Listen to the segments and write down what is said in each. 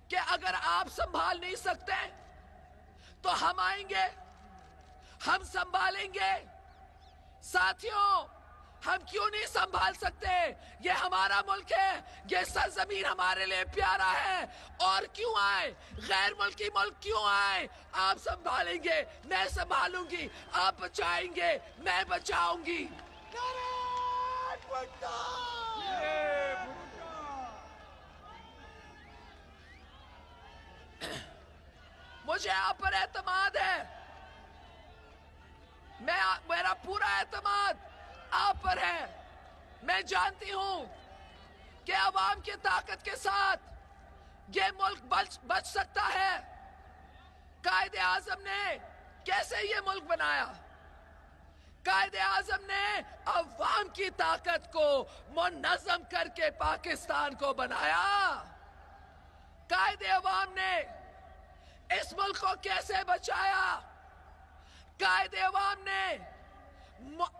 کہ اگر آپ سنبھال نہیں سکتے تو ہم آئیں گے، ہم سنبھالیں گے۔ ساتھیوں، ہم کیوں نہیں سنبھال سکتے؟ یہ ہمارا ملک ہے، یہ سرزمین ہمارے لیے پیارا ہے، اور کیوں آئے؟ غیر ملکی ملک کیوں آئے؟ آپ سنبھالیں گے، میں سنبھالوں گی، آپ بچائیں گے، میں بچاؤں گی۔ مجھے آپ پر اعتماد ہے، میرا پورا اعتماد آپ پر ہے۔ میں جانتی ہوں کہ عوام کی طاقت کے ساتھ یہ ملک بچ سکتا ہے۔ قائد اعظم نے کیسے یہ ملک بنایا؟ قائد اعظم نے عوام کی طاقت کو منظم کر کے پاکستان کو بنایا۔ قائد عوام نے اس ملک کو کیسے بچایا؟ قائد عوام نے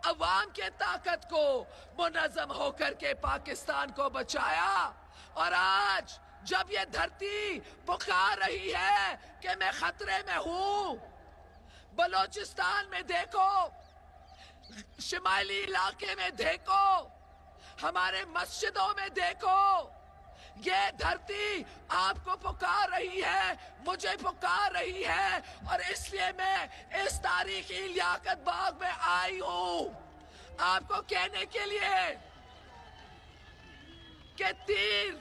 عوام کے طاقت کو منظم ہو کر کے پاکستان کو بچایا۔ اور آج جب یہ دھرتی پکار رہی ہے کہ میں خطرے میں ہوں، بلوچستان میں دیکھو، شمالی علاقے میں دیکھو، ہمارے مسجدوں میں دیکھو، یہ دھرتی آپ کو پکار رہی ہے، مجھے پکار رہی ہے، اور اس لیے میں اس تاریخی لیاقت باغ میں آئی ہوں آپ کو کہنے کے لیے کہ تیر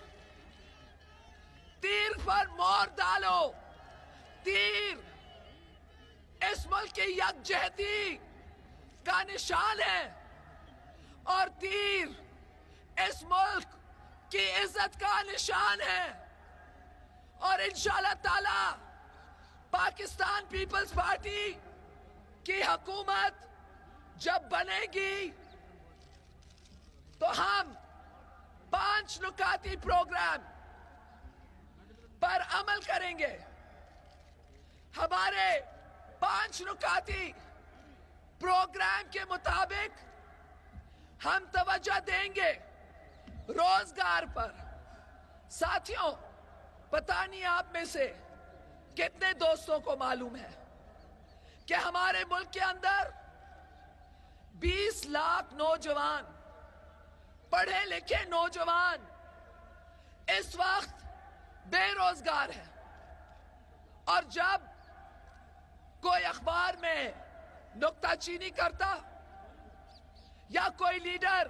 پر مور ڈالو۔ تیر اس ملک کی یکجہتی کا نشان ہے، اور تیر اس ملک کی عزت کا نشان ہے۔ اور انشاءاللہ تعالی پاکستان پیپلز پارٹی کی حکومت جب بنے گی تو ہم 5 نکاتی پروگرام پر عمل کریں گے۔ ہمارے 5 نکاتی پروگرام کے مطابق ہم توجہ دیں گے روزگار پر۔ ساتھیوں، پتہ نہیں آپ میں سے کتنے دوستوں کو معلوم ہے کہ ہمارے ملک کے اندر 20 لاکھ نوجوان، پڑھے لکھے نوجوان اس وقت بے روزگار ہیں۔ اور جب کوئی اخبار میں نکتہ چینی کرتا یا کوئی لیڈر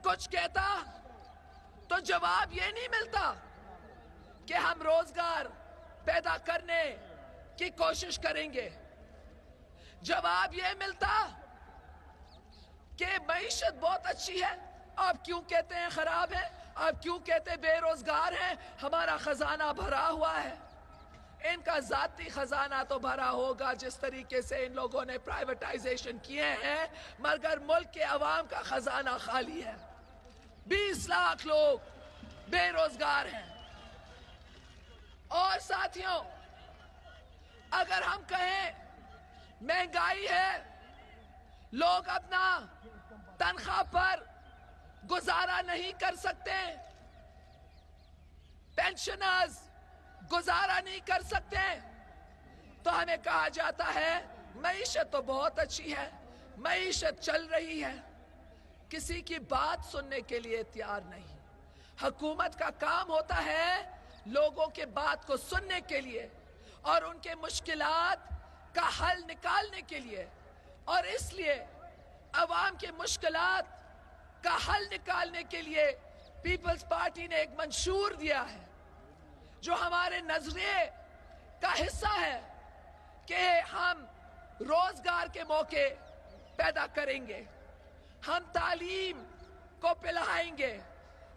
کچھ کہتا تو جواب یہ نہیں ملتا کہ ہم روزگار پیدا کرنے کی کوشش کریں گے۔ جواب یہ ملتا کہ معیشت بہت اچھی ہے، آپ کیوں کہتے ہیں خراب ہے؟ آپ کیوں کہتے ہیں بے روزگار ہیں؟ ہمارا خزانہ بھرا ہوا ہے۔ ان کا ذاتی خزانہ تو بھرا ہوگا جس طریقے سے ان لوگوں نے پرائیویٹائزیشن کیے ہیں، مگر ملک کے عوام کا خزانہ خالی ہے۔ 20 لاکھ لوگ بے روزگار ہیں۔ اور ساتھیوں، اگر ہم کہیں مہنگائی ہے، لوگ اپنا تنخواہ پر گزارا نہیں کر سکتے، پینشنرز گزارا نہیں کر سکتے، تو ہمیں کہا جاتا ہے معیشت تو بہت اچھی ہے، معیشت چل رہی ہے۔ کسی کی بات سننے کے لیے تیار نہیں۔ حکومت کا کام ہوتا ہے لوگوں کے بات کو سننے کے لیے اور ان کے مشکلات کا حل نکالنے کے لیے، اور اس لیے عوام کے مشکلات کا حل نکالنے کے لیے پیپلز پارٹی نے ایک منشور دیا ہے جو ہمارے نظریے کا حصہ ہے کہ ہم روزگار کے موقع پیدا کریں گے، ہم تعلیم کو پلائیں گے،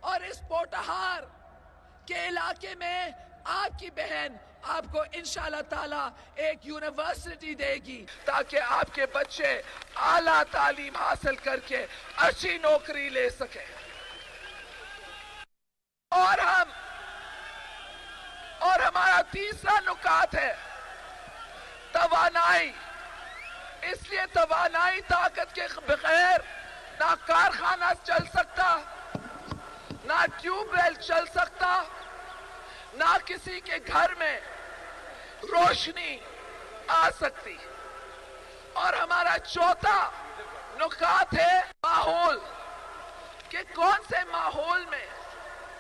اور اس پوٹہار کے علاقے میں آپ کی بہن آپ کو انشاءاللہ تعالی ایک یونیورسٹی دے گی تاکہ آپ کے بچے اعلیٰ تعلیم حاصل کر کے اچھی نوکری لے سکیں۔ اور ہمارا تیسرا نکات ہے توانائی۔ اس لیے توانائی طاقت کے بغیر نہ کارخانہ چل سکتا، نہ ٹیوب ویل چل سکتا، ना किसी के घर में रोशनी आ सकती। और हमारा चौथा नुकात है माहौल, कि कौन से माहौल में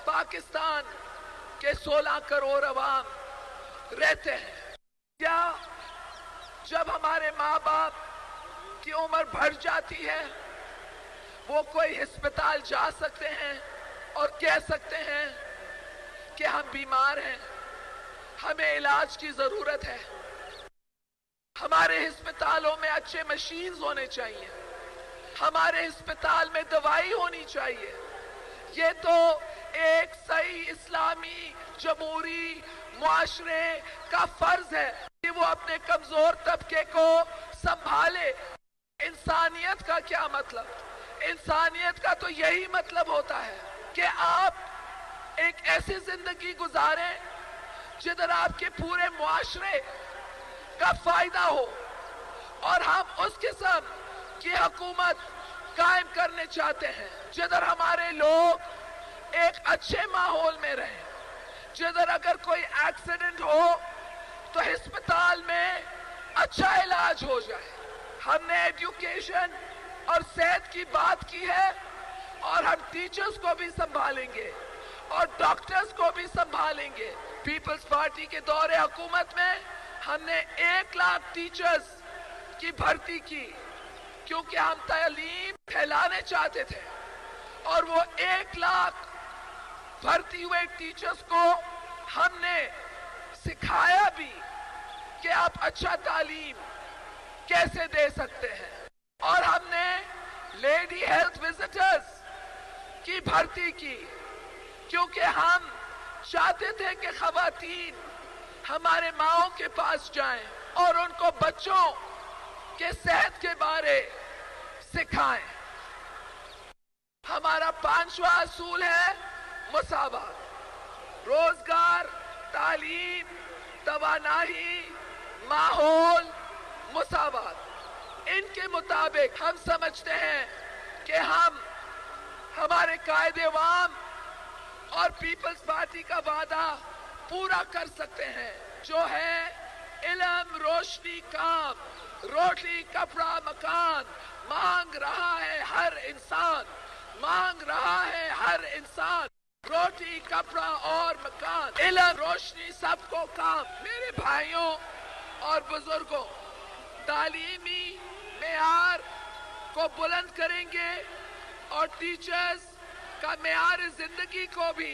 पाकिस्तान के 16 करोड़ अवाम रहते हैं। क्या जब हमारे माँ बाप की उम्र बढ़ जाती है वो कोई अस्पताल जा सकते हैं और कह सकते हैं कि हम बीमार हैं, हमें इलाज की जरूरत है, हमारे अस्पतालों में अच्छे मशीन्स होने चाहिए, हमारे अस्पताल में दवाई होनी चाहिए। ये तो एक सही इस्लामी जमहूरी मुआशरे का फर्ज है कि वो अपने कमजोर तबके को संभाले। इंसानियत का क्या मतलब? इंसानियत का तो यही मतलब होता है कि आप एक ऐसी जिंदगी गुजारें जिधर आपके पूरे मुआशरे का फायदा हो, और हम उस किस्म की हुकूमत कायम करने चाहते हैं जिधर हमारे लोग एक अच्छे माहौल में रहें, जिधर अगर कोई एक्सीडेंट हो तो अस्पताल में अच्छा इलाज हो जाए। हमने एजुकेशन और सेहत की बात की है, और हम टीचर्स को भी संभालेंगे और डॉक्टर्स को भी संभालेंगे। पीपल्स पार्टी के दौरे हुकूमत में हमने 1 लाख टीचर्स की भर्ती की, क्योंकि हम तालीम फैलाने चाहते थे, और वो 1 लाख भर्ती हुए टीचर्स को हमने सिखाया भी कि आप अच्छा तालीम कैसे दे सकते हैं। और हमने लेडी हेल्थ विजिटर्स की भर्ती की, क्योंकि हम चाहते थे कि खवातीन हमारे माओं के पास जाएं और उनको बच्चों के सेहत के बारे सिखाएं। हमारा 5वां असूल है मुसावात, रोजगार, तालीम, तवानाही, माहौल, मुसावात। इनके मुताबिक हम समझते हैं कि हम हमारे कायदे-वाम और पीपल्स पार्टी का वादा पूरा कर सकते हैं, जो है इल्म, रोशनी, काम, रोटी, कपड़ा, मकान। मांग रहा है हर इंसान, मांग रहा है हर इंसान रोटी, कपड़ा और मकान, इल्म, रोशनी, सबको काम। मेरे भाइयों और बुजुर्गों, तालीमी मेयार को बुलंद करेंगे और टीचर्स का मेयार जिंदगी को भी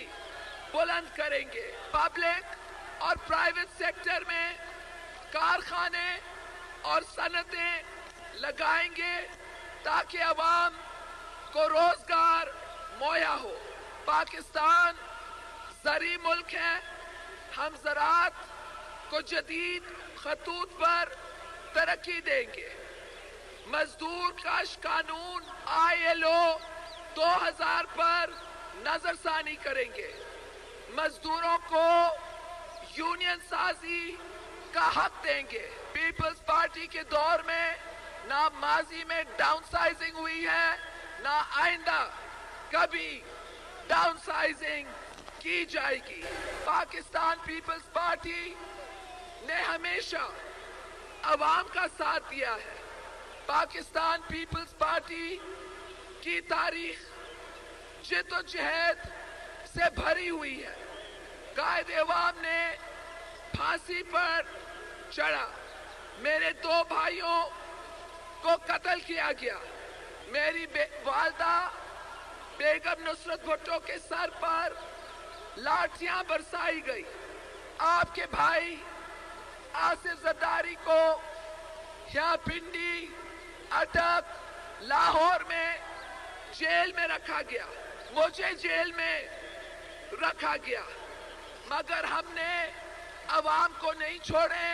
बुलंद करेंगे। पब्लिक और प्राइवेट सेक्टर में कारखाने और सनतें लगाएंगे ताकि अवाम को रोजगार मुहैया हो। पाकिस्तान ज़री मुल्क है, हम ज़राअत को जदीद खतूत पर तरक्की देंगे। मजदूर काश कानून ILO 2000 पर नजरसानी करेंगे। मजदूरों को यूनियन साजी का हक देंगे। पीपल्स पार्टी के दौर में ना माजी में डाउनसाइजिंग हुई है, ना आइंदा कभी डाउनसाइजिंग की जाएगी। पाकिस्तान पीपल्स पार्टी ने हमेशा अवाम का साथ दिया है। पाकिस्तान पीपल्स पार्टी की तारीख जिद्दोजहद से भरी हुई है। कायदे-ए-वाम ने फांसी पर चढ़ा, मेरे 2 भाइयों को कत्ल किया गया, मेरी वालदा बेगम नुसरत भुट्टो के सर पर लाठियां बरसाई गई, आपके भाई आसिफ जरदारी को यहाँ पिंडी, अटक, लाहौर में जेल में रखा गया, मुझे जेल में रखा गया, मगर हमने अवाम को नहीं छोड़े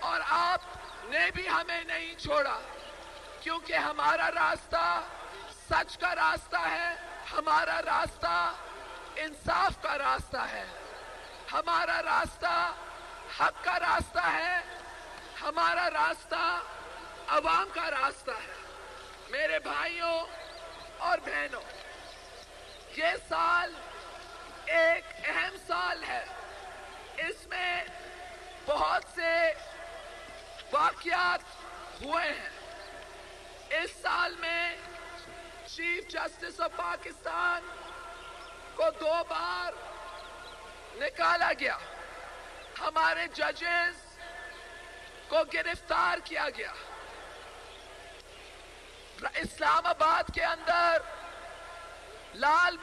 और आपने भी हमें नहीं छोड़ा, क्योंकि हमारा रास्ता सच का रास्ता है, हमारा रास्ता इंसाफ का रास्ता है, हमारा रास्ता हक का रास्ता है, हमारा रास्ता अवाम का रास्ता है। मेरे भाइयों और बहनों, ये साल एक अहम साल है بہت سے واقعات ہوئے ہیں. اس سال میں چیف جسٹس آف پاکستان کو 2 بار نکالا گیا. ہمارے ججز کو گرفتار کیا گیا. اسلام آباد کے اندر لال